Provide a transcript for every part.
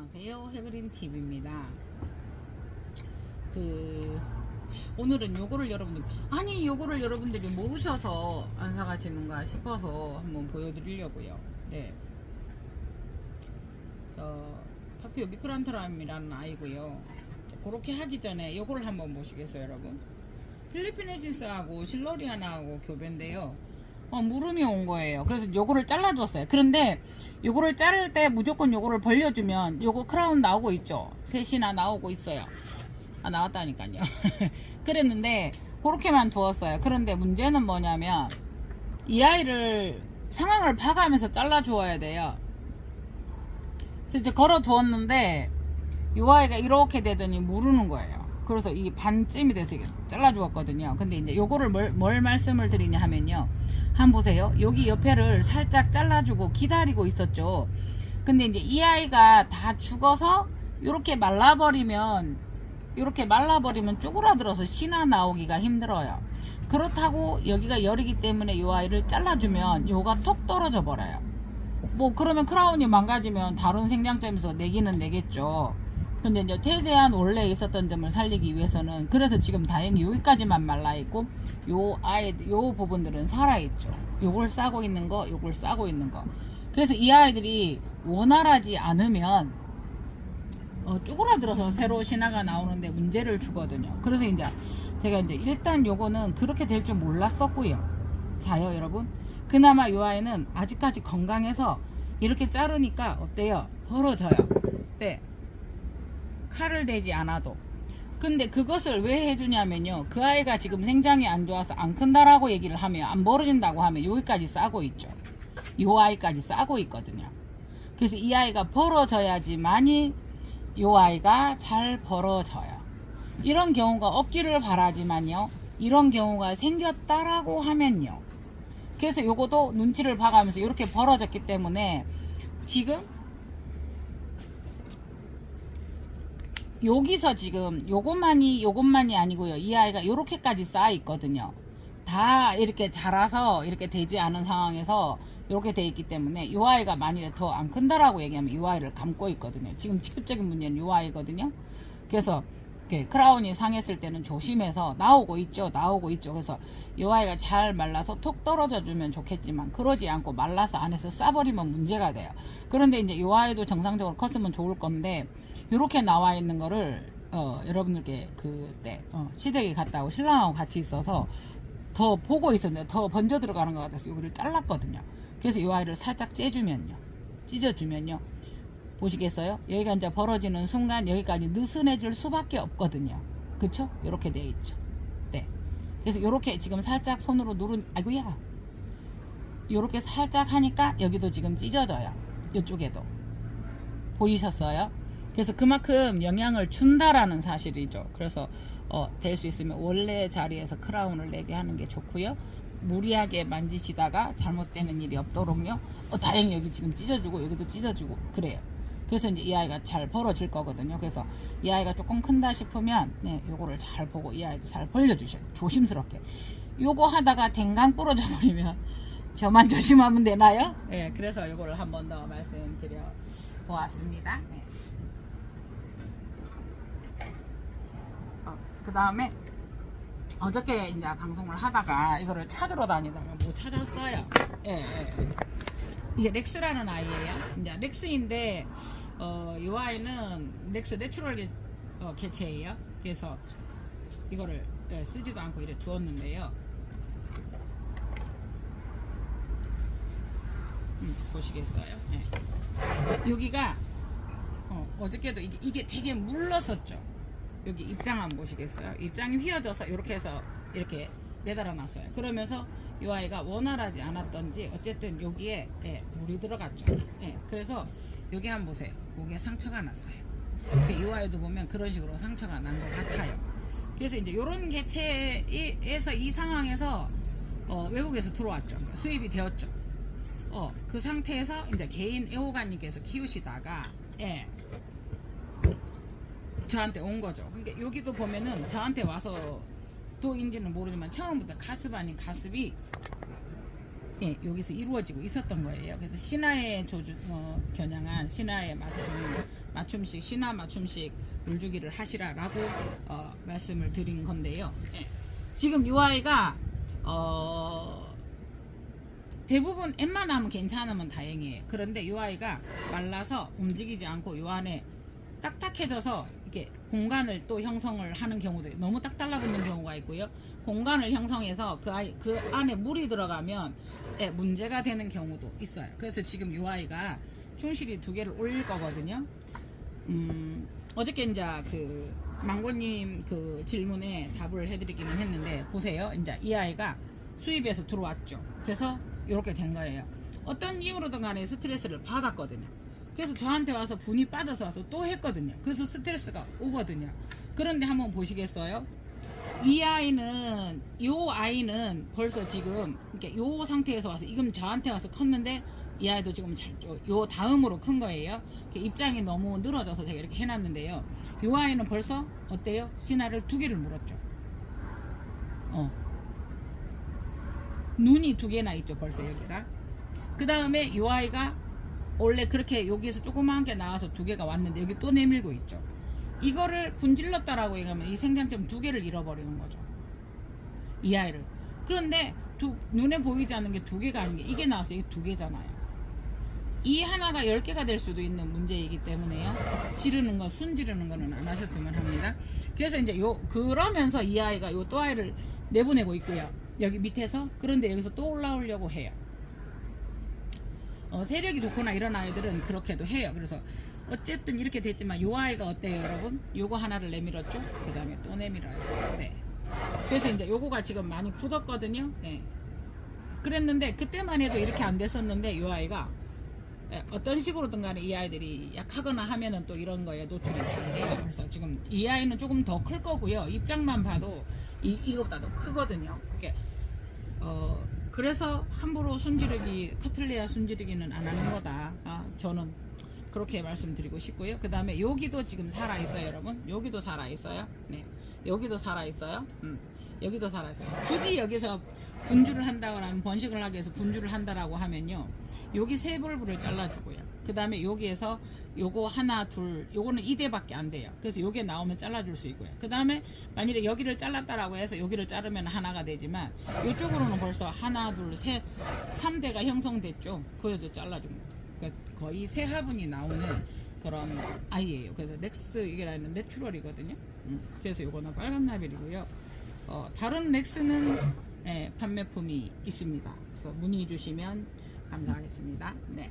안녕하세요, 해그린TV입니다. 오늘은 요거를 여러분들이 모르셔서 안 사가시는가 싶어서 한번 보여드리려고요. 네. 파피오 미크란트람이라는 아이고요. 그렇게 하기 전에 요거를 한번 보시겠어요, 여러분? 필리핀에시스하고 실러리아나하고 교배인데요. 물음이 온 거예요. 그래서 요거를 잘라줬어요. 그런데 요거를 자를 때 무조건 요거를 벌려주면 요거 크라운 나오고 있죠. 셋이나 나오고 있어요. 나왔다니까요. 그랬는데 그렇게만 두었어요. 그런데 문제는 뭐냐면 이 아이를 상황을 봐가면서 잘라주어야 돼요. 그래서 이제 걸어 두었는데 이 아이가 이렇게 되더니 무르는 거예요. 그래서 이 반쯤이 돼서 잘라주었거든요. 근데 이제 요거를 뭘 말씀을 드리냐 하면요. 한번 보세요. 여기 옆에를 살짝 잘라주고 기다리고 있었죠. 근데 이제 이 아이가 다 죽어서 이렇게 말라버리면 쪼그라들어서 씨나 나오기가 힘들어요. 그렇다고 여기가 열이기 때문에 이 아이를 잘라주면 요가 톡 떨어져 버려요. 그러면 크라운이 망가지면 다른 생장점에서 내기는 내겠죠. 근데 이제 최대한 원래 있었던 점을 살리기 위해서는, 그래서 지금 다행히 여기까지만 말라있고 요 부분들은 살아있죠. 요걸 싸고 있는 거, 요걸 싸고 있는 거. 그래서 이 아이들이 원활하지 않으면 쪼그라들어서 새로 신화가 나오는데 문제를 주거든요. 그래서 이제 제가 일단 요거는 그렇게 될 줄 몰랐었고요. 자요, 여러분. 그나마 요 아이는 아직까지 건강해서 이렇게 자르니까 어때요? 벌어져요. 네. 칼을 대지 않아도. 근데 그것을 왜 해주냐면요, 그 아이가 지금 생장이 안 좋아서 안 큰다라고 얘기를 하면, 안 벌어진다고 하면 여기까지 싸고 있죠. 요 아이까지 싸고 있거든요. 그래서 이 아이가 벌어져야지만이 요 아이가 잘 벌어져요. 이런 경우가 없기를 바라지만요, 이런 경우가 생겼다라고 하면요, 그래서 요것도 눈치를 봐가면서 이렇게 벌어졌기 때문에 지금 여기서 지금 요것만이 아니고요, 이 아이가 요렇게까지 쌓여 있거든요. 다 이렇게 자라서 이렇게 되지 않은 상황에서 이렇게 돼 있기 때문에 이 아이가 만일에 더 안 큰다라고 얘기하면 이 아이를 감고 있거든요. 지금 직접적인 문제는 이 아이거든요. 그래서 크라운이 상했을 때는 조심해서 나오고 있죠. 그래서 이 아이가 잘 말라서 톡 떨어져 주면 좋겠지만, 그러지 않고 말라서 안에서 싸버리면 문제가 돼요. 그런데 이제 이 아이도 정상적으로 컸으면 좋을 건데, 이렇게 나와 있는 거를 여러분들께 그때 시댁에 갔다 오고 신랑하고 같이 있어서 더 보고 있었는데 더 번져 들어가는 것 같아서 여기를 잘랐거든요. 그래서 이 아이를 살짝 찢어주면요, 보시겠어요? 여기가 이제 벌어지는 순간 여기까지 느슨해질 수밖에 없거든요. 그쵸? 요렇게 돼 있죠. 네. 그래서 요렇게 지금 살짝 손으로 아이고야, 요렇게 살짝 하니까 여기도 지금 찢어져요. 이쪽에도 보이셨어요? 그래서 그만큼 영향을 준다라는 사실이죠. 그래서 될 수 있으면 원래 자리에서 크라운을 내게 하는 게 좋고요. 무리하게 만지시다가 잘못되는 일이 없도록요. 다행히 여기 지금 찢어주고 여기도 찢어주고 그래요. 그래서 이제 이 아이가 잘 벌어질 거거든요. 그래서 이 아이가 조금 큰다 싶으면 요거를 잘 보고 이 아이도 잘 벌려주셔요. 조심스럽게. 요거 하다가 댕강 부러져 버리면 저만 조심하면 되나요? 네, 그래서 요거를 한 번 더 말씀드려 보았습니다. 네. 그 다음에 어저께 이제 방송을 하다가 이거를 찾으러 다니다가 못 찾았어요. 이게 렉스라는 아이예요. 이제 렉스인데 이 아이는 렉스 내추럴 개체예요. 그래서 이거를 쓰지도 않고 이렇게 두었는데요. 보시겠어요? 여기가 어저께도 이게 되게 물렀었죠. 여기 입장 한번 보시겠어요? 입장이 휘어져서 이렇게 해서 이렇게 매달아 놨어요. 그러면서 이 아이가 원활하지 않았던지 어쨌든 여기에 물이 들어갔죠. 그래서 여기 한번 보세요. 여기에 상처가 났어요. 이 아이도 보면 그런 식으로 상처가 난 것 같아요. 그래서 이제 이런 개체에서 이 상황에서 외국에서 들어왔죠. 그러니까 수입이 되었죠. 그 상태에서 이제 개인 애호가님께서 키우시다가 저한테 온 거죠. 그러니까 여기도 보면은 저한테 와서 도인지는 모르지만 처음부터 가습 아닌 가습이 예, 여기서 이루어지고 있었던 거예요. 그래서 신화에 겨냥한 신화에 맞춤식 신화 맞춤식 물주기를 하시라라고 말씀을 드린 건데요. 예. 지금 이 아이가 대부분 엠만 괜찮으면 다행이에요. 그런데 이 아이가 말라서 움직이지 않고 요 안에 딱딱해져서 이렇게 공간을 또 형성을 하는 경우도 너무 딱 달라붙는 경우가 있고요. 공간을 형성해서 그 안에 물이 들어가면 문제가 되는 경우도 있어요. 그래서 지금 이 아이가 충실히 2개를 올릴 거거든요. 어저께 이제 그 망고님 그 질문에 답을 해드리기는 했는데 보세요. 이제 이 아이가 수입에서 들어왔죠. 그래서 이렇게 된 거예요. 어떤 이유로든 간에 스트레스를 받았거든요. 그래서 저한테 와서 분이 빠져서 와서 또 했거든요. 그래서 스트레스가 오거든요. 그런데 한번 보시겠어요? 이 아이는 벌써 지금 이렇게 요 상태에서 와서 지금 저한테 와서 컸는데 이 아이도 지금 요 다음으로 큰 거예요. 입장이 너무 늘어져서 제가 이렇게 해놨는데요. 요 아이는 벌써 어때요? 신화를 2개를 물었죠. 눈이 2개나 있죠. 벌써 여기가. 그 다음에 요 아이가 원래 그렇게 여기에서 조그만 게 나와서 2개가 왔는데 여기 또 내밀고 있죠. 이거를 분질렀다라고 얘기하면 이 생장점 2개를 잃어버리는 거죠. 이 아이를. 그런데 눈에 보이지 않는 게 2개가 아닌 게 이게 나와서 이게 2개잖아요. 이 하나가 10개가 될 수도 있는 문제이기 때문에요. 순 지르는 거는 안 하셨으면 합니다. 그래서 이제 그러면서 이 아이가 또 아이를 내보내고 있고요. 여기 밑에서. 그런데 여기서 또 올라오려고 해요. 세력이 좋거나 이런 아이들은 그렇게도 해요. 그래서 어쨌든 이렇게 됐지만 요 아이가 어때요, 여러분? 요거 하나를 내밀었죠? 그 다음에 또 내밀어요. 네. 그래서 이제 요거가 지금 많이 굳었거든요. 네. 그랬는데 그때만 해도 이렇게 안 됐었는데 요 아이가 어떤 식으로든 간에 이 아이들이 약하거나 하면은 또 이런 거에 노출이 잘 돼요. 그래서 지금 이 아이는 조금 더 클 거고요. 입장만 봐도 이거보다 더 크거든요. 그게 그래서 함부로 카틀레아 순지르기는 안 하는 거다. 저는 그렇게 말씀드리고 싶고요. 그 다음에 여기도 지금 살아있어요, 여러분. 여기도 살아있어요. 네. 여기도 살아있어요. 여기도 살아있어요. 굳이 여기서 분주를 한다거나 번식을 하기 위해서 분주를 한다라고 하면요. 여기 3볼부를 잘라주고요. 그 다음에 여기에서 요거 하나, 둘, 요거는 2대밖에 안 돼요. 그래서 요게 나오면 잘라줄 수 있고요. 그 다음에 만일에 여기를 잘랐다라고 해서 여기를 자르면 하나가 되지만 이쪽으로는 벌써 하나, 둘, 셋, 3대가 형성됐죠. 그래도 잘라줍니다. 그러니까 거의 새 화분이 나오는 그런 아이예요. 그래서 이게 내추럴이거든요. 그래서 요거는 빨간 라벨이고요. 다른 넥스는 판매품이 있습니다. 그래서 문의 주시면 감사하겠습니다. 네.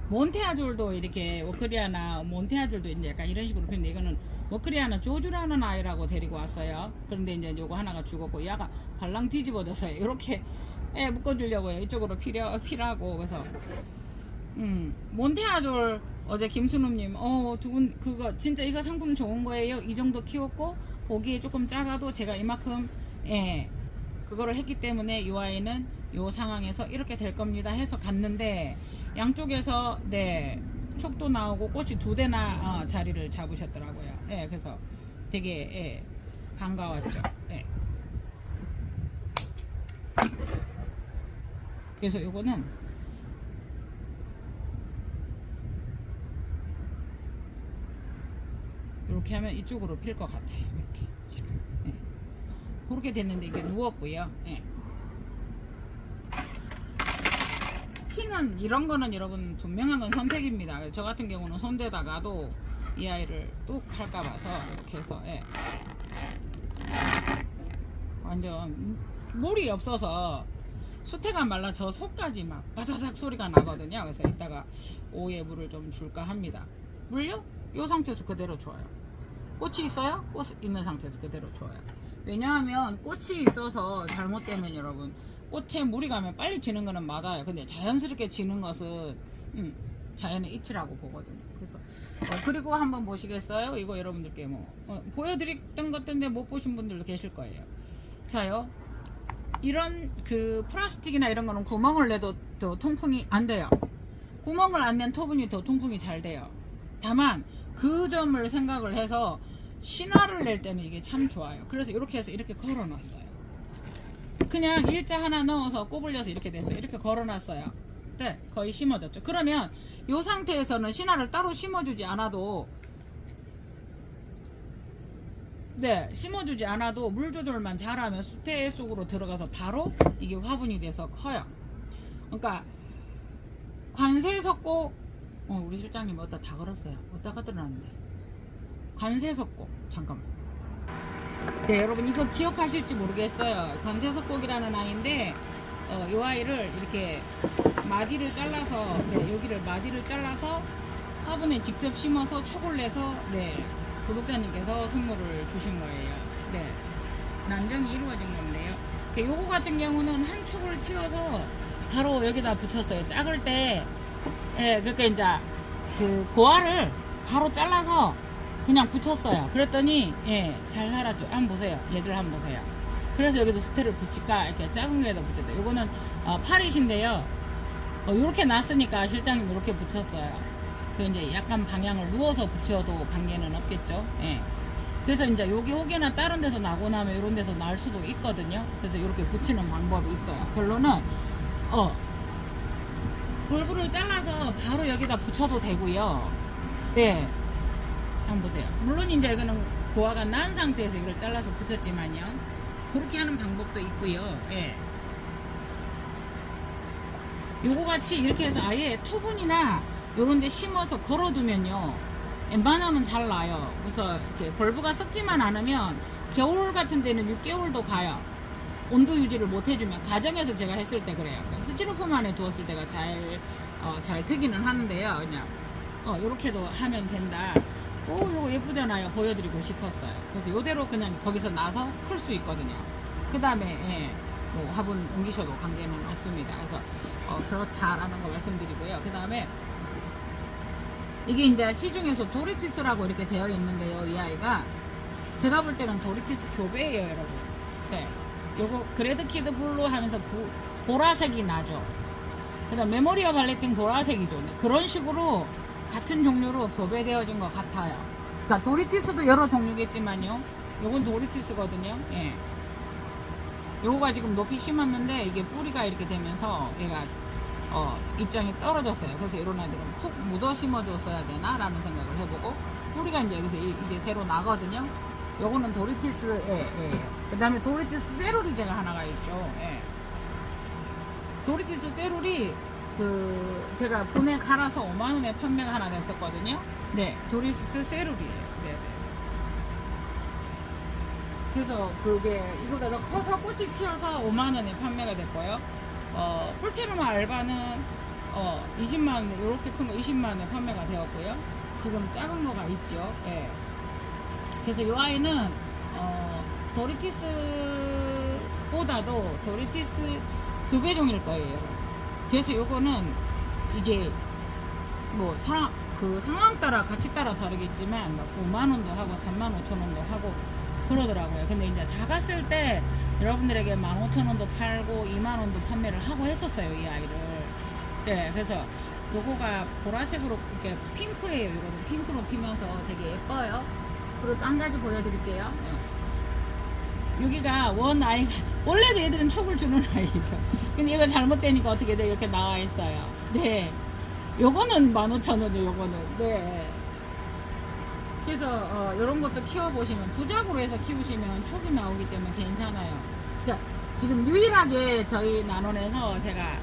몬테아졸도 이렇게 몬테아졸도 이제 약간 이런 식으로 피는데 이거는 워크리아나 조주라는 아이라고 데리고 왔어요. 그런데 이제 요거 하나가 죽었고 얘가 발랑 뒤집어져서 이렇게 묶어주려고요. 이쪽으로 피라고. 그래서 몬테아졸 어제 김순우님 두 분 그거 진짜 이거 상품 좋은 거예요. 이 정도 키웠고 보기에 조금 작아도 제가 이만큼 그거를 했기 때문에 이 아이는 이 상황에서 이렇게 될 겁니다 해서 갔는데 양쪽에서 촉도 나오고 꽃이 2대나 자리를 잡으셨더라고요. 그래서 되게 반가웠죠. 그래서 요거는 이렇게 하면 이쪽으로 필 것 같아요. 이렇게 지금 그렇게 됐는데 이게 누웠고요. 피는 이런 거는 여러분 분명한 건 선택입니다. 저 같은 경우는 손대다가도 이 아이를 뚝 할까 봐서 이렇게 해서 완전 물이 없어서 수태가 말라 저 속까지 막 바자삭 소리가 나거든요. 그래서 이따가 오후에 물을 좀 줄까 합니다. 물요? 이 상태에서 그대로 줘요. 꽃이 있어요? 꽃 있는 상태에서 그대로 줘요. 왜냐하면 꽃이 있어서 잘못되면 여러분 꽃에 물이 가면 빨리 지는 거는 맞아요. 근데 자연스럽게 지는 것은 자연의 이치라고 보거든요. 그래서 그리고 한번 보시겠어요? 이거 여러분들께 보여드렸던 것인데 못 보신 분들도 계실 거예요. 자요. 이런 그 플라스틱이나 이런 거는 구멍을 내도 더 통풍이 안 돼요. 구멍을 안 낸 토분이 더 통풍이 잘 돼요. 다만 그 점을 생각을 해서 신화를 낼 때는 이게 참 좋아요. 그래서 이렇게 해서 이렇게 걸어 놨어요. 그냥 일자 하나 넣어서 꼬불려서 이렇게 됐어요. 이렇게 걸어놨어요. 네, 거의 심어졌죠. 그러면 이 상태에서는 신화를 따로 심어주지 않아도, 네, 심어주지 않아도 물 조절만 잘하면 수태 속으로 들어가서 바로 이게 화분이 돼서 커요. 그러니까 관세석고, 우리 실장님 어디다 다 걸었어요. 어디다 갖다 놨는데. 관세석고, 잠깐만. 네, 여러분 이거 기억하실지 모르겠어요. 관세석곡이라는 아이인데, 이 아이를 이렇게 마디를 잘라서, 네, 여기를 마디를 잘라서 화분에 직접 심어서 촉을 내서, 네, 구독자님께서 선물을 주신 거예요. 네, 난정이 이루어진 건데요. 요거 같은 경우는 한 촉을 치워서 바로 여기다 붙였어요. 작을 때, 예, 그러니까 이제 그 고알을 바로 잘라서 그냥 붙였어요. 그랬더니 예, 잘 살았죠. 한번 보세요. 얘들 한번 보세요. 그래서 여기도 스테를 붙일까 이렇게 작은 거에다 붙였다. 요거는 8이신데요. 요렇게 놨으니까 실장님 이렇게 붙였어요. 그 이제 약간 방향을 누워서 붙여도 관계는 없겠죠. 예. 그래서 이제 여기 혹여나 다른 데서 나고 나면 이런 데서 날 수도 있거든요. 그래서 이렇게 붙이는 방법이 있어요. 결론은 볼브를 잘라서 바로 여기다 붙여도 되고요. 네, 한번 보세요. 물론 이제 이거는 고아가 난 상태에서 이걸 잘라서 붙였지만요. 그렇게 하는 방법도 있고요. 예. 요거 같이 이렇게 해서 아예 토분이나 요런 데 심어서 걸어두면요, 웬만하면 잘 나요. 그래서 이렇게 벌브가 썩지만 않으면 겨울 같은 데는 6개월도 가요. 온도 유지를 못 해주면. 가정에서 제가 했을 때 그래요. 스티로폼 안에 두었을 때가 잘 트기는 하는데요. 그냥 요렇게도 하면 된다. 요거 예쁘잖아요. 보여드리고 싶었어요. 그래서 요대로 그냥 거기서 나서 클 수 있거든요. 그 다음에 예, 뭐 화분 옮기셔도 관계는 없습니다. 그래서 그렇다라는 거 말씀드리고요. 그 다음에 이게 이제 시중에서 도리티스라고 이렇게 되어 있는데요. 이 아이가 제가 볼 때는 도리티스 교배예요, 여러분. 네. 요거 그레드 키드 블루 하면서 보라색이 나죠. 그 다음 메모리어 발레팅 보라색이죠. 그런 식으로 같은 종류로 교배되어진 것 같아요. 그러니까 도리티스도 여러 종류겠지만요. 요건 도리티스거든요. 예. 요거가 지금 높이 심었는데 이게 뿌리가 이렇게 되면서 얘가 입장이 떨어졌어요. 그래서 이런 아이들은 푹 묻어 심어줬어야 되나 라는 생각을 해보고, 뿌리가 이제 여기서 이제 새로 나거든요. 요거는 도리티스, 예. 그 다음에 도리티스 세롤이 제가 하나가 있죠. 예. 도리티스 세롤이 제가 분에 갈아서 5만원에 판매가 하나 됐었거든요. 네, 도리티스 세롤이에요. 네. 그래서 그게 이거보다 더 커서 꽃이 피어서 5만원에 판매가 됐고요. 폴체르마 알바는 20만원, 이렇게 큰 거 20만원에 판매가 되었고요. 지금 작은 거가 있죠. 예. 그래서 이 아이는 도리티스보다도 도리티스 교배종일 거예요. 그래서 요거는 이게 뭐 상황 따라 가치 따라 다르겠지만 5만원도 하고 35,000원도 하고 그러더라고요. 근데 이제 작았을 때 여러분들에게 15,000원도 팔고 2만원도 판매를 하고 했었어요, 이 아이를. 네, 그래서 요거가 보라색으로 이렇게 핑크예요. 이거는 핑크로 피면서 되게 예뻐요. 그리고 또 한 가지 보여드릴게요. 네. 여기가 원 아이가, 원래도 얘들은 촉을 주는 아이죠. 근데 이거 잘못되니까 어떻게 돼? 이렇게 나와 있어요. 네. 요거는 15,000원이요, 요거는. 네. 그래서 이런 것도 키워보시면, 부작으로 해서 키우시면 촉이 나오기 때문에 괜찮아요. 그러니까 지금 유일하게 저희 난원에서 제가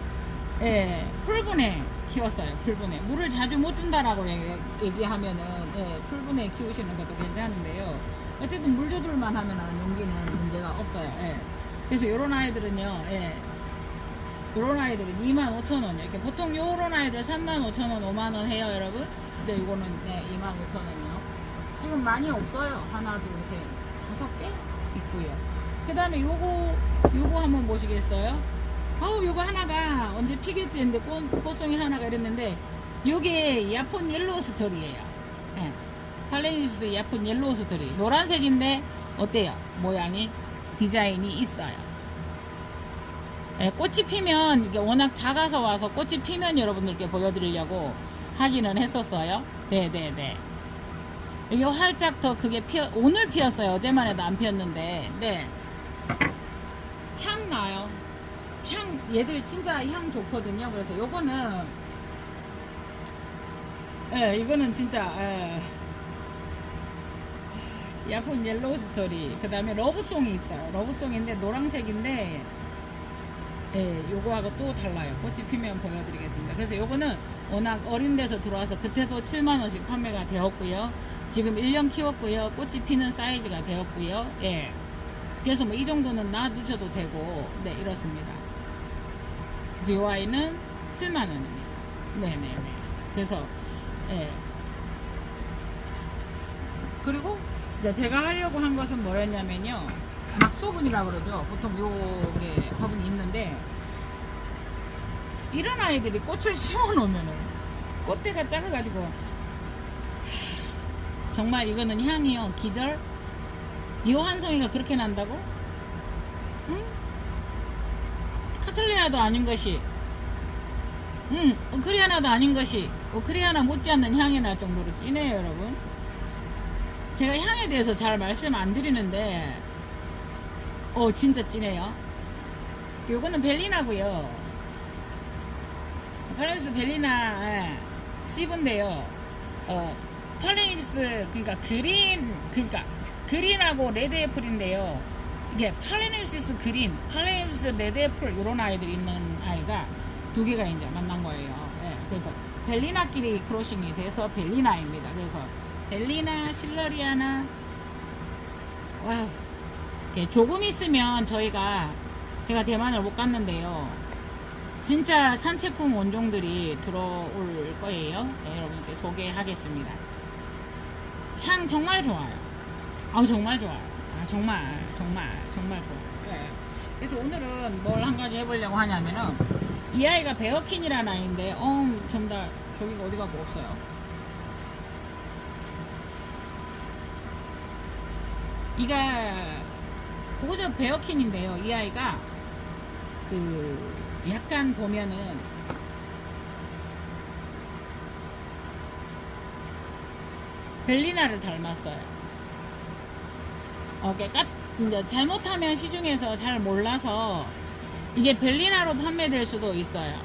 풀분에 키웠어요. 풀분에 물을 자주 못 준다라고 얘기하면은 풀분에 키우시는 것도 괜찮은데요. 어쨌든 물 조절만 하면은 용기는 문제가 없어요. 그래서 요런 아이들은요, 요런 아이들은 25,000원이요. 이렇게 보통 요런 아이들 35,000원, 5만원 해요, 여러분. 근데 이거는 25,000원이요. 지금 많이 없어요. 하나, 둘, 셋, 5개 있고요. 그 다음에 요거 한번 보시겠어요? 요거 하나가 언제 피겠지 했는데 꽃송이 하나가 이랬는데, 요게 야폰 옐로우 스토리예요. 팔레니스 야폰 옐로우 스토리. 노란색인데 어때요? 모양이, 디자인이 있어요. 꽃이 피면, 이게 워낙 작아서 와서 꽃이 피면 여러분들께 보여드리려고 하기는 했었어요. 네네네. 이게 활짝 더 그게 오늘 피었어요. 어제만 해도 안 피었는데. 네. 향 나요. 향 얘들 진짜 향 좋거든요. 그래서 요거는 예, 이거는 진짜 야폰 옐로우 스토리. 그 다음에 러브송이 있어요. 러브송인데 노란색인데 예, 요거하고 또 달라요. 꽃이 피면 보여드리겠습니다. 그래서 요거는 워낙 어린 데서 들어와서 그때도 7만원씩 판매가 되었고요. 지금 1년 키웠고요. 꽃이 피는 사이즈가 되었고요. 예. 그래서 뭐 이 정도는 놔두셔도 되고, 네, 이렇습니다. 그래서 요 아이는 7만원입니다. 네네네. 그래서, 예. 그리고 이제 제가 하려고 한 것은 뭐였냐면요. 낙소분이라고 그러죠. 보통 요게 화분이 있는데, 이런 아이들이 꽃을 심어 놓으면은 꽃대가 작아가지고 정말 이거는 향이요 기절. 이 한 송이가 그렇게 난다고? 응? 카틀레아도 아닌 것이, 응, 오크리아나도 아닌 것이 오크리아나 못지않는 향이 날 정도로 진해요, 여러분. 제가 향에 대해서 잘 말씀 안 드리는데, 진짜 진해요. 요거는 벨리나고요. 팔레임스 벨리나 씨브인데요. 팔레임스 그러니까 그린하고 레드 애플인데요. 이게 팔레임시스 그린, 팔레임스 레드 애플 이런 아이들이 있는 아이가 두 개가 이제 만난 거예요. 예, 그래서 벨리나끼리 크로싱이 돼서 벨리나입니다. 그래서 벨리나, 실러리아나, 와우. 조금 있으면 제가 대만을 못 갔는데요. 진짜 산채품 원종들이 들어올 거예요. 네, 여러분께 소개하겠습니다. 향 정말 좋아요. 정말 좋아요. 정말 좋아요. 네. 그래서 오늘은 뭘 한 가지 해보려고 하냐면은, 이 아이가 베어킨이라는 아이인데, 좀 다 저기가 어디가 뭐 없어요. 이가 보고자 베어킨인데요. 이 아이가 약간 보면은 벨리나를 닮았어요. 이제 잘못하면 시중에서 잘 몰라서 이게 벨리나로 판매될 수도 있어요.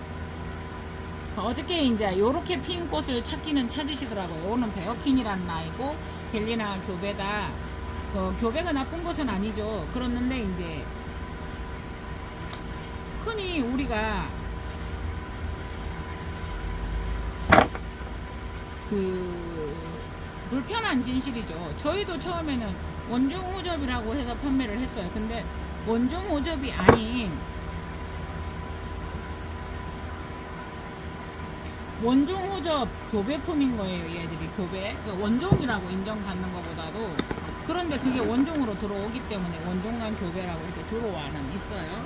어저께 이제 요렇게 핀 꽃을 찾기는 찾으시더라고요. 오는 베어킨이라는 아이고 벨리나 교배다. 교배가 나쁜 것은 아니죠. 그렇는데 이제 흔히 우리가 불편한 진실이죠. 저희도 처음에는 원종 호접이라고 해서 판매를 했어요. 근데 원종 호접이 아닌 원종 호접 교배품인 거예요. 얘들이 교배 원종이라고 인정받는 것보다도, 그런데 그게 원종으로 들어오기 때문에 원종간 교배라고 이렇게 들어와는 있어요.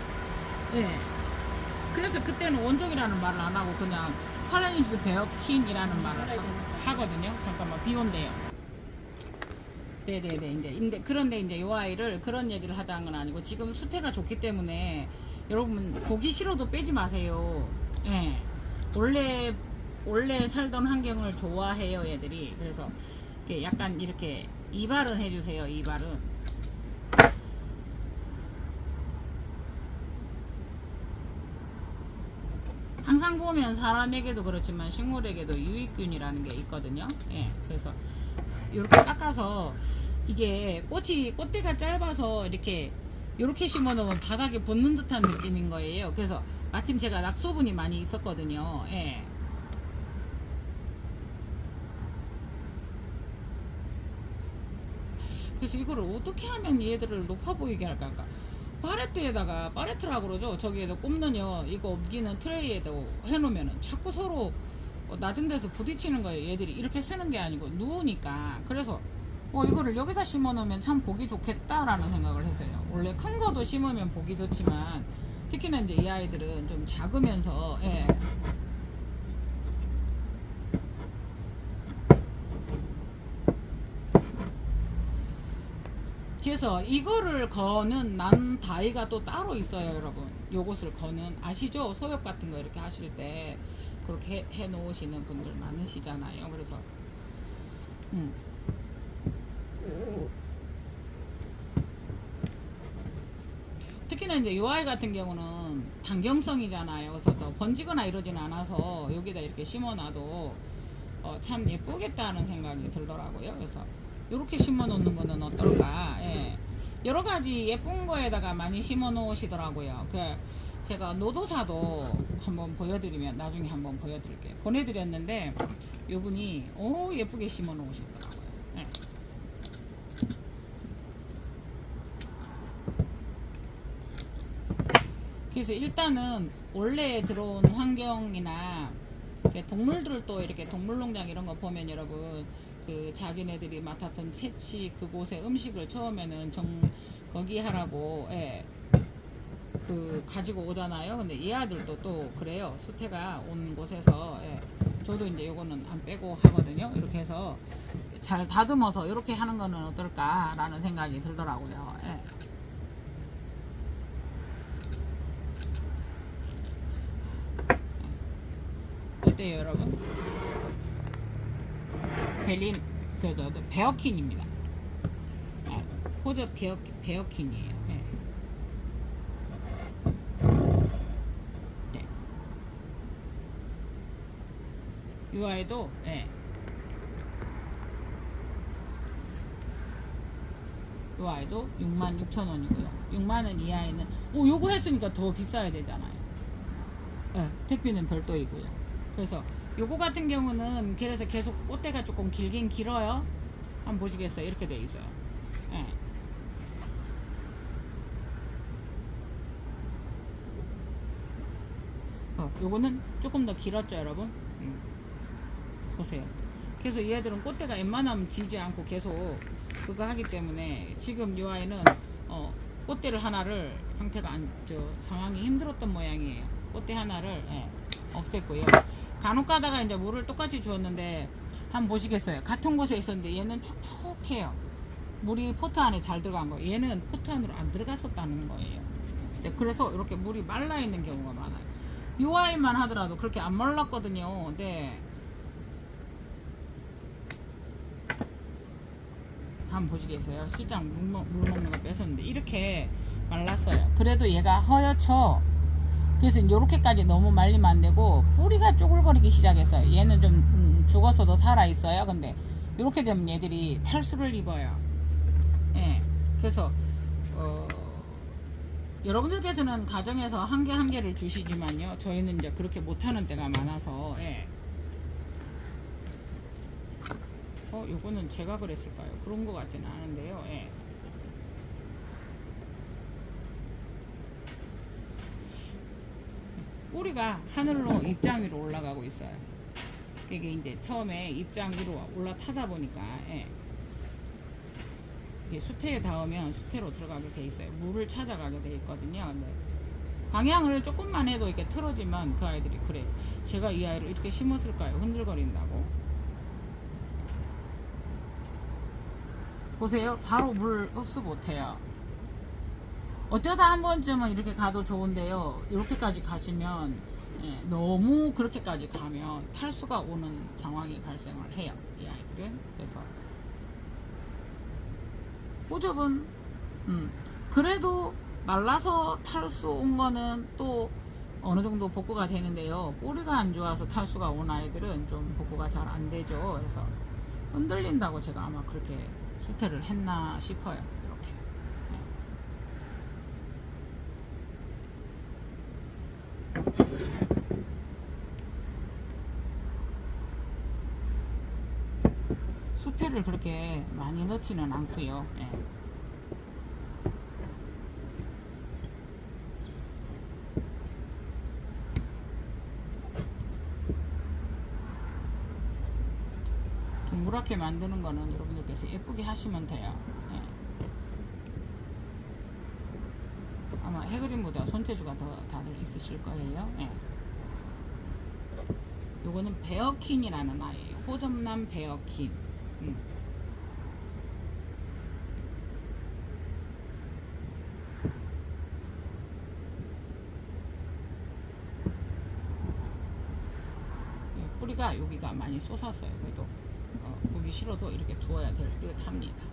네. 그래서 그때는 원종이라는 말을 안 하고 그냥 팔레임스 베어킨이라는 말을 하거든요. 잠깐만, 비 온대요. 네네네. 그런데 이제 요 아이를 그런 얘기를 하자는 건 아니고, 지금 수태가 좋기 때문에 여러분 보기 싫어도 빼지 마세요. 예. 원래 살던 환경을 좋아해요, 얘들이. 그래서 약간 이렇게 이발은 해주세요. 이발은. 항상 보면 사람에게도 그렇지만 식물에게도 유익균이라는 게 있거든요. 예, 그래서 이렇게 깎아서, 이게 꽃대가 짧아서 이렇게 심어 놓으면 바닥에 붙는 듯한 느낌인 거예요. 그래서 마침 제가 낙소분이 많이 있었거든요. 예. 그래서 이거를 어떻게 하면 얘들을 높아 보이게 할까? 파레트라고 그러죠. 저기에다 꼽느요. 이거 옮기는 트레이에다 해놓으면은 자꾸 서로 낮은 데서 부딪히는 거예요. 얘들이 이렇게 쓰는 게 아니고 누우니까. 그래서 이거를 여기다 심어 놓으면 참 보기 좋겠다라는 생각을 했어요. 원래 큰 거도 심으면 보기 좋지만 특히나 이제 이 아이들은 좀 작으면서, 예. 그래서 이거를 거는 난 다이가 또 따로 있어요, 여러분. 요것을 거는, 아시죠? 소엽 같은 거 이렇게 하실 때 그렇게 해 놓으시는 분들 많으시잖아요. 그래서 특히나 특히나 이제 요 아이 같은 경우는 단경성이잖아요. 그래서 또 번지거나 이러지는 않아서 여기다 이렇게 심어놔도 참 예쁘겠다는 생각이 들더라고요. 그래서 이렇게 심어 놓는 거는 어떨까? 예. 여러 가지 예쁜 거에다가 많이 심어 놓으시더라고요. 제가 노도사도 한번 보여드리면 나중에 한번 보여드릴게요. 보내드렸는데 요분이 예쁘게 심어 놓으시더라고요. 예. 그래서 일단은 원래 들어온 환경이나 동물들을 또 이렇게 동물농장 이런 거 보면 여러분 그 자기네들이 맡았던 채취 그곳에 음식을 처음에는 거기 하라고 그 가지고 오잖아요. 근데 이 아들도 또 그래요. 수태가 온 곳에서 저도 이제 요거는 안 빼고 하거든요. 이렇게 해서 잘 다듬어서 이렇게 하는 거는 어떨까라는 생각이 들더라고요. 어때요 여러분? 벨린 베어킨입니다. 호저 베어킨이에요. 네. 이 아이도 이 아이도 66,000원이고요. 6만원 이 아이는 요거 했으니까 더 비싸야 되잖아요. 택비는 별도이고요. 그래서 요거 같은 경우는 그래서 계속 꽃대가 조금 길긴 길어요. 한번 보시겠어요? 이렇게 돼 있어요. 요거는 조금 더 길었죠 여러분. 보세요. 그래서 얘들은 꽃대가 웬만하면 지지 않고 계속 그거 하기 때문에 지금 이 아이는 꽃대를 하나를 상황이 힘들었던 모양이에요. 꽃대 하나를 없앴고요. 간혹 가다가 이제 물을 똑같이 주었는데 한번 보시겠어요? 같은 곳에 있었는데 얘는 촉촉해요. 물이 포트 안에 잘 들어간 거예요. 얘는 포트 안으로 안 들어갔었다는 거예요. 그래서 이렇게 물이 말라 있는 경우가 많아요. 이 아이만 하더라도 그렇게 안 말랐거든요. 한번 보시겠어요? 실장 물 먹는 거 뺏었는데 이렇게 말랐어요. 그래도 얘가 허옇죠. 그래서 이렇게까지 너무 말리면 안 되고 뿌리가 쪼글거리기 시작했어요. 얘는 좀 죽었어도 살아 있어요. 근데 이렇게 되면 얘들이 탈수를 입어요. 그래서 여러분들께서는 가정에서 한 개 한 개를 주시지만요. 저희는 이제 그렇게 못하는 때가 많아서 요거는 제가 그랬을까요? 그런 거 같지는 않은데요. 뿌리가 하늘로 입장 위로 올라가고 있어요. 이게 이제 처음에 입장 위로 올라타다 보니까 수태에 닿으면 수태로 들어가게 돼 있어요. 물을 찾아가게 돼 있거든요. 근데 방향을 조금만 해도 이렇게 틀어지면 그 아이들이 그래. 제가 이 아이를 이렇게 심었을까요? 흔들거린다고. 보세요. 바로 물 흡수 못해요. 어쩌다 한 번쯤은 이렇게 가도 좋은데요. 이렇게까지 가시면 너무 그렇게까지 가면 탈수가 오는 상황이 발생을 해요. 이 아이들은. 그래서 호접은 그래도 말라서 탈수 온 거는 또 어느 정도 복구가 되는데요. 뿌리가 안 좋아서 탈수가 온 아이들은 좀 복구가 잘 안 되죠. 그래서 흔들린다고 제가 아마 그렇게 수태를 했나 싶어요. 이렇게. 수태를 그렇게 많이 넣지는 않고요. 동그랗게 만드는 거는 여러분들께서 예쁘게 하시면 돼요. 아마 해그림보다 손재주가 더 다들 있으실 거예요. 요거는 베어킨이라는 아이예요. 호접남 베어킨. 뿌리가 여기가 많이 솟았어요. 그래도 보기 싫어도 이렇게 두어야 될 듯 합니다.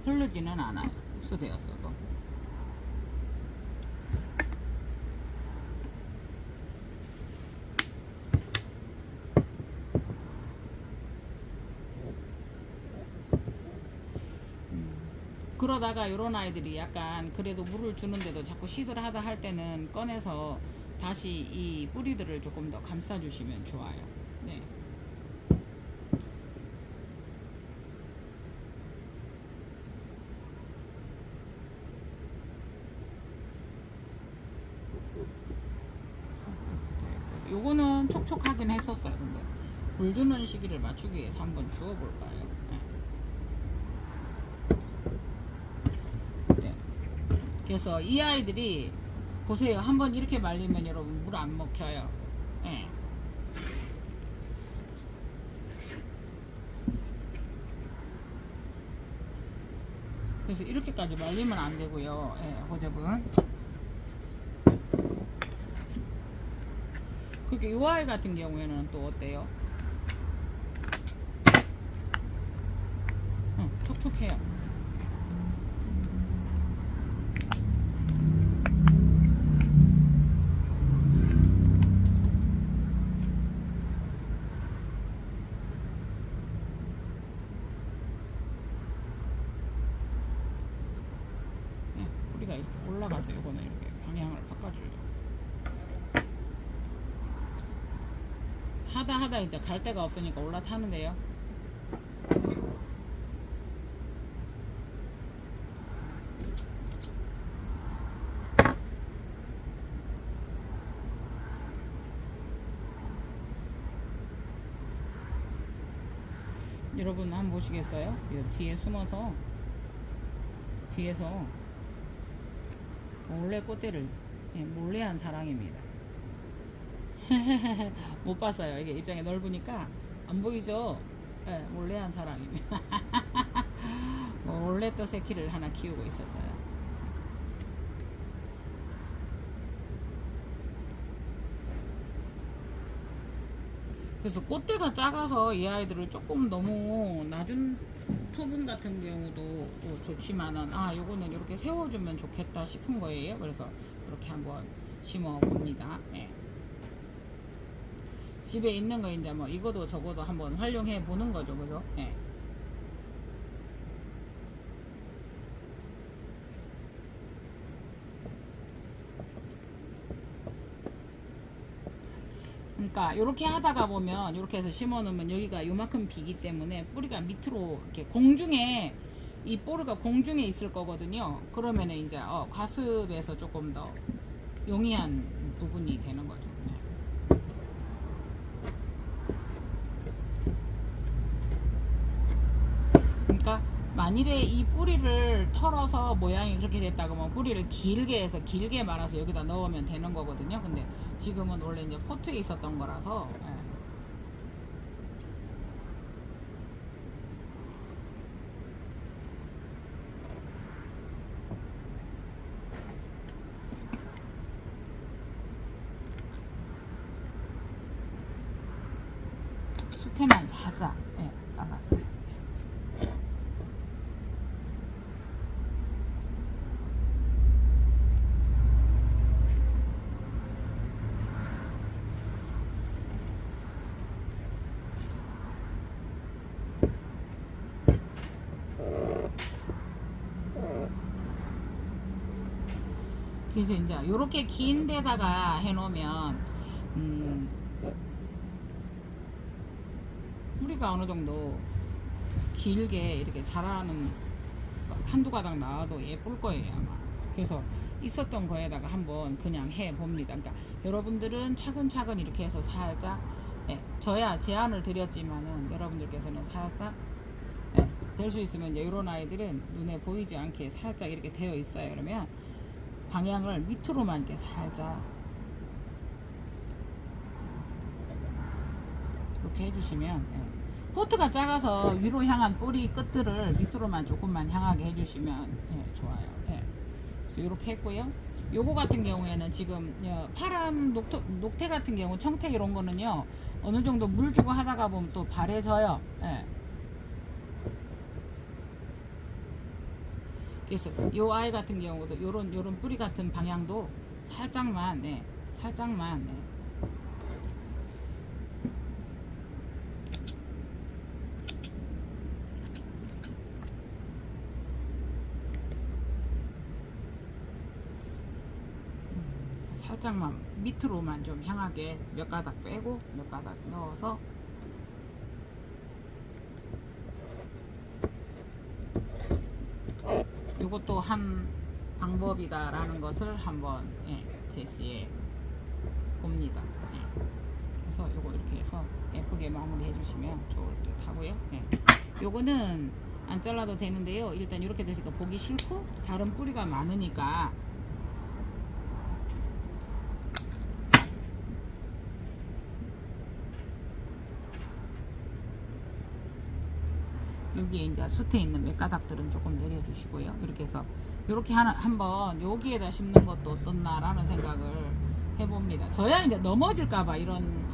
흐르지는 않아요. 흡수되었어도. 그러다가 이런 아이들이 약간 그래도 물을 주는데도 자꾸 시들하다 할 때는 꺼내서 다시 이 뿌리들을 조금 더 감싸주시면 좋아요. 네. 요거는 촉촉하긴 했었어요. 근데 물 주는 시기를 맞추기 위해서 한번 주워볼까요? 네. 그래서 이 아이들이 보세요. 한번 이렇게 말리면 여러분 물 안 먹혀요. 네. 그래서 이렇게까지 말리면 안 되고요. 예, 호접은. 그렇게 이 아이 같은 경우에는 또 어때요? 촉촉해요. 뿌리가 이렇게 올라가서 요거는 이렇게 방향을 바꿔줘요. 하다 이제 갈 데가 없으니까 올라타는데요. 여러분 한번 보시겠어요? 이 뒤에 숨어서 뒤에서 몰래 꽃대를 몰래 한 사랑입니다. 못 봤어요. 이게 입장이 넓으니까 안 보이죠? 네, 몰래 한 사랑입니다. 몰래 또 새끼를 하나 키우고 있었어요. 그래서 꽃대가 작아서 이 아이들을 조금 너무 낮은 토분 같은 경우도 좋지만은 요거는 이렇게 세워주면 좋겠다 싶은 거예요. 그래서 이렇게 한번 심어 봅니다. 네. 집에 있는 거 이제 뭐 이거도 저거도 한번 활용해 보는 거죠. 그죠? 네. 그러니까 이렇게 하다가 보면 이렇게 해서 심어 놓으면 여기가 요만큼 비기 때문에 뿌리가 밑으로 이렇게 공중에 이 뿌리가 공중에 있을 거거든요. 그러면은 이제 과습에서 조금 더 용이한 부분이 되는 거죠. 그러니까 만일에 이 뿌리를 털어서 모양이 그렇게 됐다 그러면 뿌리를 길게 해서 길게 말아서 여기다 넣으면 되는 거거든요. 근데 지금은 원래 이제 포트에 있었던 거라서 수태만 살짝 잘랐어요. 그래서 이제 요렇게 긴 데다가 해놓으면 뿌리가 어느 정도 길게 이렇게 자라는 한두 가닥 나와도 예쁠 거예요 아마. 그래서 있었던 거에다가 한번 그냥 해 봅니다. 그러니까 여러분들은 차근차근 이렇게 해서 살짝 저야 제안을 드렸지만은 여러분들께서는 살짝 될 수 있으면 이제 이런 아이들은 눈에 보이지 않게 살짝 이렇게 되어 있어요. 그러면 방향을 밑으로만 이렇게 살짝 이렇게 해주시면 포트가 작아서 위로 향한 뿌리 끝들을 밑으로만 조금만 향하게 해주시면 좋아요. 그래서 이렇게 했고요. 요거 같은 경우에는 지금 파란 녹태 같은 경우 청태 이런 거는요 어느 정도 물 주고 하다가 보면 또 바래져요. 그래서 요 아이 같은 경우도 요런 뿌리 같은 방향도 살짝만, 네, 살짝만, 네. 살짝만 밑으로만 좀 향하게 몇 가닥 빼고 몇 가닥 넣어서 이것도 한 방법이다라는 것을 한번 제시해 봅니다. 그래서 요거 이렇게 해서 예쁘게 마무리 해주시면 좋을 듯 하고요. 요거는 안 잘라도 되는데요. 일단 이렇게 됐으니까 보기 싫고 다른 뿌리가 많으니까 여기에 이제 숯에 있는 몇 가닥들은 조금 내려주시고요. 이렇게 해서 이렇게 한번 여기에다 심는 것도 어떻나라는 생각을 해봅니다. 저야 이제 넘어질까봐 이런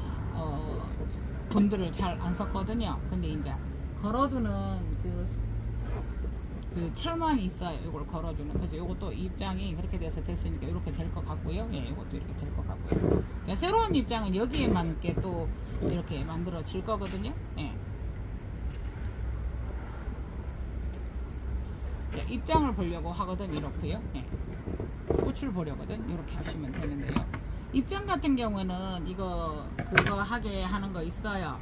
분들을 잘 안 썼거든요. 근데 이제 걸어두는 그 철망이 있어요. 이걸 걸어주는. 그래서 이것도 입장이 그렇게 돼서 됐으니까 이렇게 될 것 같고요. 이것도 이렇게 될 것 같고요. 그러니까 새로운 입장은 여기에 맞게 또 이렇게 만들어질 거거든요. 입장을 보려고 하거든. 이렇게요. 꽃을 보려거든. 이렇게 하시면 되는데요. 입장 같은 경우는 그거 하게 하는 거 있어요.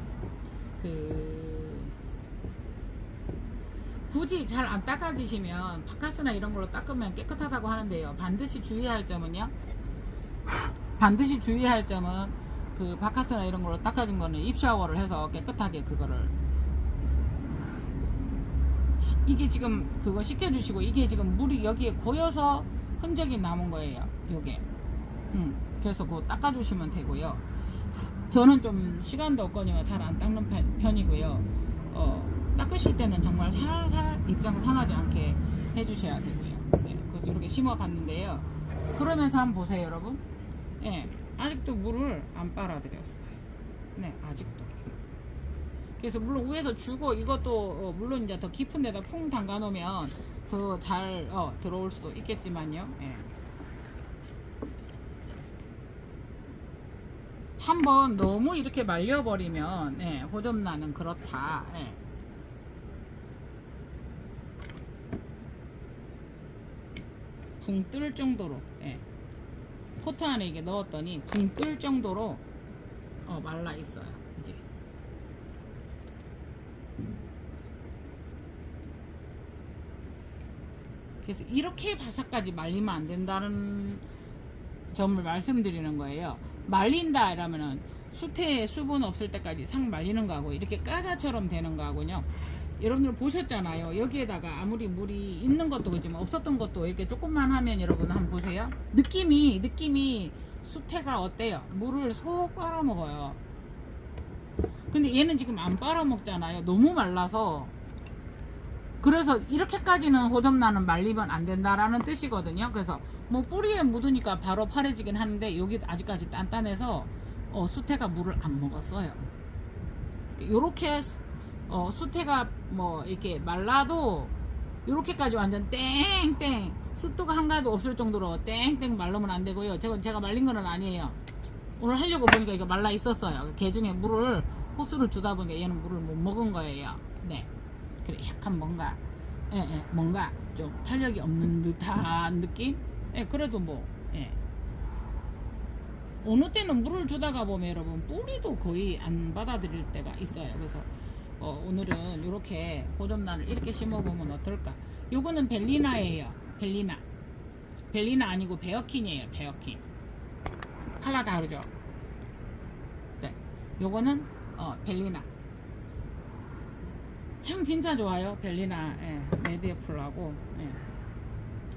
굳이 잘 안 닦아지시면 바카스나 이런 걸로 닦으면 깨끗하다고 하는데요. 반드시 주의할 점은요. 반드시 주의할 점은 그 바카스나 이런 걸로 닦아준 거는 입샤워를 해서 깨끗하게 그거를 이게 지금 그거 씻겨주시고 이게 지금 물이 여기에 고여서 흔적이 남은 거예요. 요게 그래서 그거 닦아주시면 되고요. 저는 좀 시간도 없거니와 잘 안 닦는 편이고요. 닦으실 때는 정말 살살 입장 상하지 않게 해주셔야 되고요. 그래서 이렇게 심어 봤는데요. 그러면서 한번 보세요, 여러분. 아직도 물을 안 빨아들였어요. 아직도. 그래서 물론 위에서 주고 이것도 물론 이제 더 깊은 데다 풍 담가 놓으면 더 잘 들어올 수도 있겠지만요. 한번 너무 이렇게 말려버리면 호접란은 그렇다. 붕 뜰 정도로 포트 안에 이게 넣었더니 붕 뜰 정도로 말라 있어요. 이게. 그래서 이렇게 바삭까지 말리면 안 된다는 점을 말씀드리는 거예요. 말린다 이러면은 숯에 수분 없을 때까지 싹 말리는 거하고 이렇게 까자처럼 되는 거하고요. 여러분들 보셨잖아요. 여기에다가 아무리 물이 있는 것도 그렇지만 없었던 것도 이렇게 조금만 하면 여러분 한번 보세요. 느낌이 숯해가 어때요? 물을 쏙 빨아먹어요. 근데 얘는 지금 안 빨아먹잖아요. 너무 말라서. 그래서 이렇게까지는 호접란은 말리면 안 된다라는 뜻이거든요. 그래서 뭐 뿌리에 묻으니까 바로 파래지긴 하는데 여기 아직까지 단단해서 수태가 물을 안 먹었어요. 요렇게 수태가 뭐 이렇게 말라도 요렇게까지 완전 땡땡 습도가 한가도 없을 정도로 땡땡 말르면 안 되고요. 제가 말린 거는 아니에요. 오늘 하려고 보니까 이거 말라 있었어요. 개 중에 물을 호수를 주다 보니까 얘는 물을 못 먹은 거예요. 그래 약간 뭔가 뭔가 좀 탄력이 없는 듯한 느낌? 그래도 뭐 어느 때는 물을 주다가 보면 여러분 뿌리도 거의 안 받아들일 때가 있어요. 그래서 오늘은 이렇게 호접란을 이렇게 심어보면 어떨까? 요거는 벨리나예요. 벨리나 아니고 베어킨이에요. 베어킨 컬러 다르죠? 요거는 벨리나 향 진짜 좋아요. 벨리나 레드 애플하고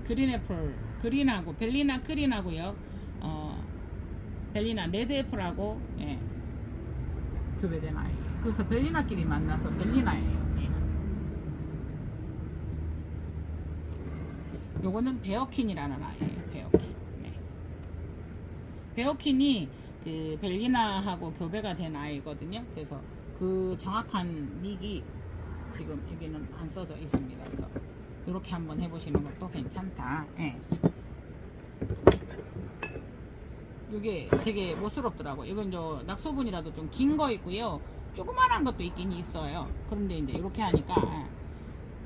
그린 애플 그린하고 벨리나 그린하고요. 벨리나 레드 애플하고 교배된 아이. 그래서 벨리나끼리 만나서 벨리나예요. 요거는 베어킨이라는 아이예요. 베어킨. 베어킨이 그 벨리나하고 교배가 된 아이거든요. 그래서 그 정확한 닉이 지금 여기는 안 써져 있습니다. 그래서 이렇게 한번 해보시는 것도 괜찮다. 예. 이게 되게 멋스럽더라고요. 이건 저 낙소분이라도 좀 긴 거 있고요. 조그만한 것도 있긴 있어요. 그런데 이제 이렇게 하니까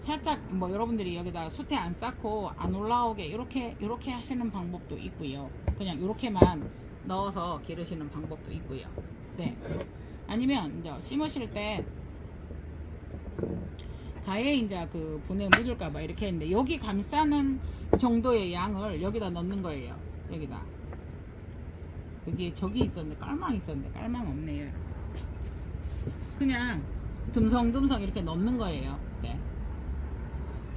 살짝 뭐 여러분들이 여기다 수태 안 쌓고 안 올라오게 이렇게 하시는 방법도 있고요. 그냥 이렇게만 넣어서 기르시는 방법도 있고요. 네. 아니면 이제 심으실 때 가에 이제 그 분에 묻을까봐 이렇게 했는데 여기 감싸는 정도의 양을 여기다 넣는 거예요. 여기다. 여기에 저기 있었는데 깔망 있었는데 깔망 없네요. 그냥 듬성듬성 이렇게 넣는 거예요. 네.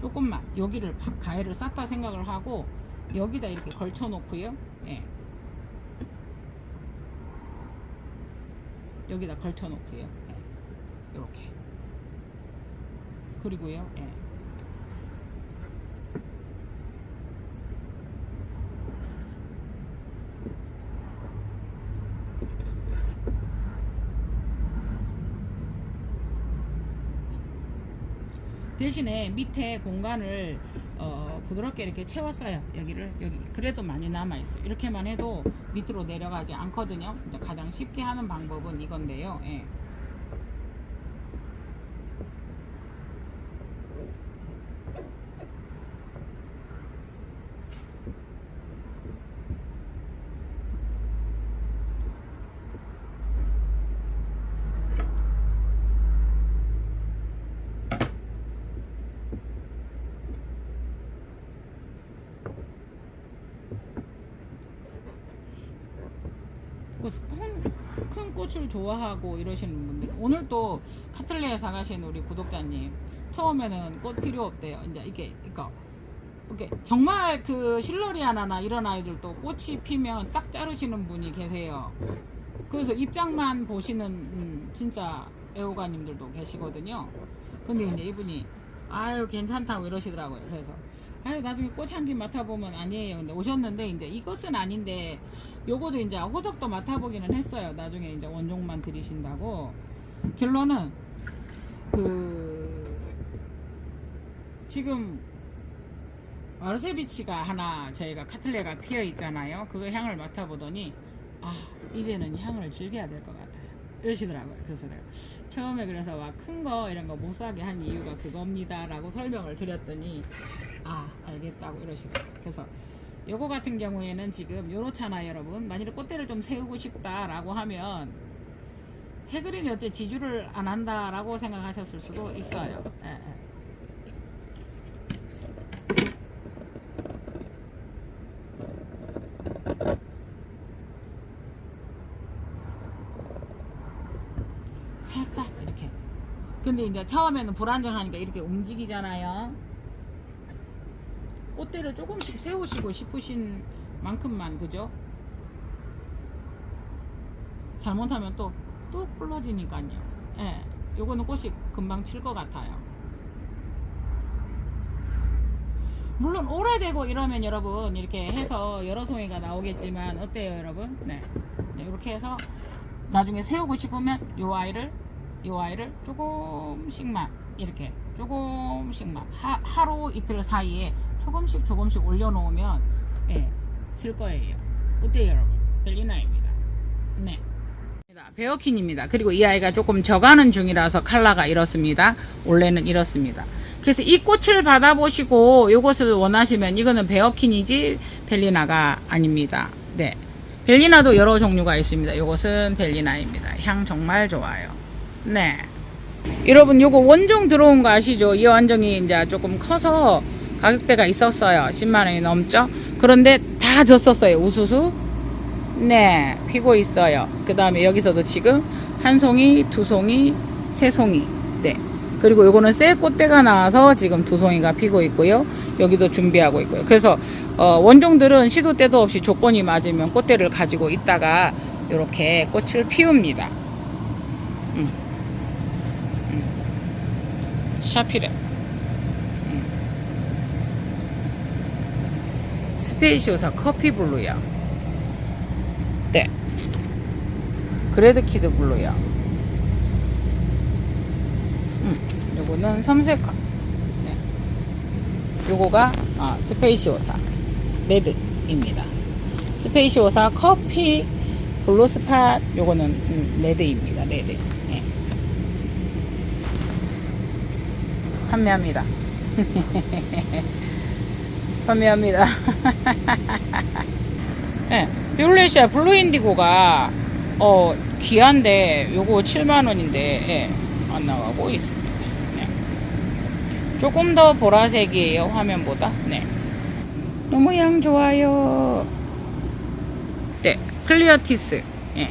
조금만 여기를 가해를 쌌다 생각을 하고 여기다 이렇게 걸쳐 놓고요. 네. 여기다 걸쳐 놓고요. 네. 이렇게 그리고요. 네. 대신에 밑에 공간을 부드럽게 이렇게 채웠어요. 여기를 여기 그래도 많이 남아 있어요. 이렇게만 해도 밑으로 내려가지 않거든요. 이제 가장 쉽게 하는 방법은 이건데요. 예. 큰 꽃을 좋아하고 이러시는 분들 오늘 또 카틀레에 사가신 우리 구독자님 처음에는 꽃 필요 없대요. 이제 이게 정말 그 실러리아나나 이런 아이들도 꽃이 피면 딱 자르시는 분이 계세요. 그래서 입장만 보시는 진짜 애호가님들도 계시거든요. 근데 이제 이분이 아유 괜찮다고 이러시더라고요. 그래서 아유 나중에 꽃향기 맡아보면 아니에요. 근데 오셨는데 이제 이것은 아닌데 요거도 이제 호적도 맡아보기는 했어요. 나중에 이제 원종만 들이신다고. 결론은 그 지금 마르세비치가 하나 저희가 카틀레가 피어 있잖아요. 그거 향을 맡아보더니 아 이제는 향을 즐겨야 될 것 같아요. 이러시더라고요. 그래서 내가 처음에 그래서 막 큰 거 이런 거 못 사게 한 이유가 그겁니다 라고 설명을 드렸더니 아 알겠다고 이러시더라고요. 그래서 요거 같은 경우에는 지금 요렇잖아요 여러분. 만일에 꽃대를 좀 세우고 싶다 라고 하면 해그린이 어때 지주를 안 한다 라고 생각하셨을 수도 있어요. 예, 예. 살짝 이렇게. 근데 이제 처음에는 불안정하니까 이렇게 움직이잖아요. 꽃대를 조금씩 세우시고 싶으신 만큼만 그죠? 잘못하면 또 뚝 부러지니까요. 예, 요거는 꽃이 금방 칠 것 같아요. 물론 오래되고 이러면 여러분 이렇게 해서 여러 송이가 나오겠지만 어때요 여러분? 네, 이렇게 해서 나중에 세우고 싶으면 요 아이를 조금씩만 이렇게 조금씩만 하루 이틀 사이에 조금씩 올려놓으면 예, 쓸 거예요. 어때요 여러분? 벨리나입니다. 네. 베어킨입니다. 그리고 이 아이가 조금 져가는 중이라서 컬러가 이렇습니다. 원래는 이렇습니다. 그래서 이 꽃을 받아보시고 이것을 원하시면 이거는 베어킨이지 벨리나가 아닙니다. 네. 벨리나도 여러 종류가 있습니다. 이것은 벨리나입니다. 향 정말 좋아요. 네. 여러분 요거 원종 들어온 거 아시죠? 이 원종이 이제 조금 커서 가격대가 있었어요. 10만원이 넘죠? 그런데 다 졌었어요. 우수수. 네. 피고 있어요. 그 다음에 여기서도 지금 한 송이, 두 송이, 세 송이. 네. 그리고 요거는 새 꽃대가 나와서 지금 두 송이가 피고 있고요. 여기도 준비하고 있고요. 그래서 원종들은 시도 때도 없이 조건이 맞으면 꽃대를 가지고 있다가 이렇게 꽃을 피웁니다. 샤피레. 스페이시오사 커피블루야. 네. 그레드키드 블루야. 요거는 섬색화. 네. 요거가 스페이시오사 레드입니다. 스페이시오사 커피 블루스팟 요거는 레드입니다. 레드. 예. 판매합니다. 판매합니다. 예. 뷰레시아 블루인디고가 귀한데 요거 7만원인데 예, 안 나가고 있습니다. 네. 조금 더 보라색이에요, 화면보다. 네. 너무 양 좋아요. 네, 클리어티스. 예.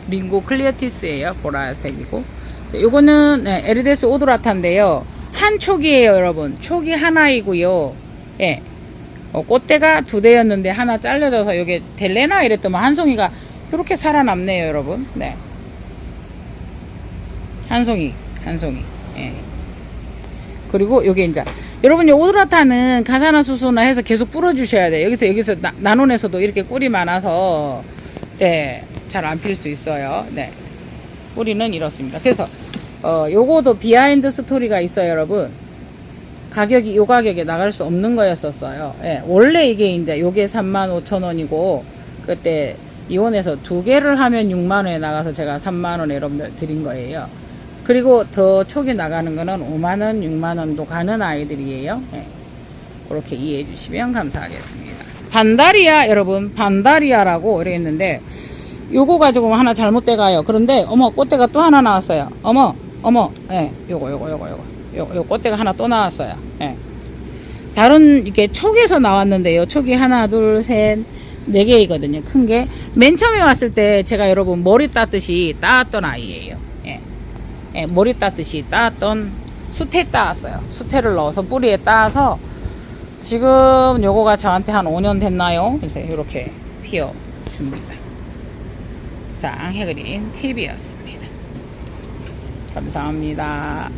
링고 클리어티스예요. 보라색이고. 자, 요거는 네, 에르데스 오도라타인데요. 한 촉이에요, 여러분. 촉이 하나이고요. 예. 꽃대가 2대였는데 하나 잘려져서 요게 될래나 이랬더만 한 송이가 이렇게 살아남네요, 여러분. 네. 한 송이. 예. 그리고 요게 이제 여러분 요 오도라타는 가사나 수소나 해서 계속 뿌려 주셔야 돼요. 여기서 나논에서도 이렇게 꿀이 많아서 네, 잘 안 필 수 있어요. 네. 뿌리는 이렇습니다. 그래서 요거도 비하인드 스토리가 있어요, 여러분. 가격이 요 가격에 나갈 수 없는 거였었어요. 예, 원래 이게 이제 요게 35,000원이고 그때 이원에서 2개를 하면 6만원에 나가서 제가 3만원에 여러분들 드린 거예요. 그리고 더 촉이 나가는 거는 5만원, 6만원도 가는 아이들이에요. 예, 그렇게 이해해 주시면 감사하겠습니다. 반다리아, 여러분, 반다리아라고 이래 있는데 요거 가지고 하나 잘못돼 가요. 그런데 어머, 꽃대가 또 하나 나왔어요. 어머, 예, 요 꽃대가 하나 또 나왔어요. 예. 다른 이렇게 촉에서 나왔는데요. 촉이 하나, 둘, 셋, 4개이거든요. 큰 게. 맨 처음에 왔을 때 제가 여러분 머리 따듯이 따았던 아이예요. 예. 예, 머리 따듯이 따았던 수태 따왔어요. 수태를 넣어서 뿌리에 따서 지금 요거가 저한테 한 5년 됐나요? 그래서 이렇게 피워줍니다. 쌍해그린 TV였습니다. 감사합니다.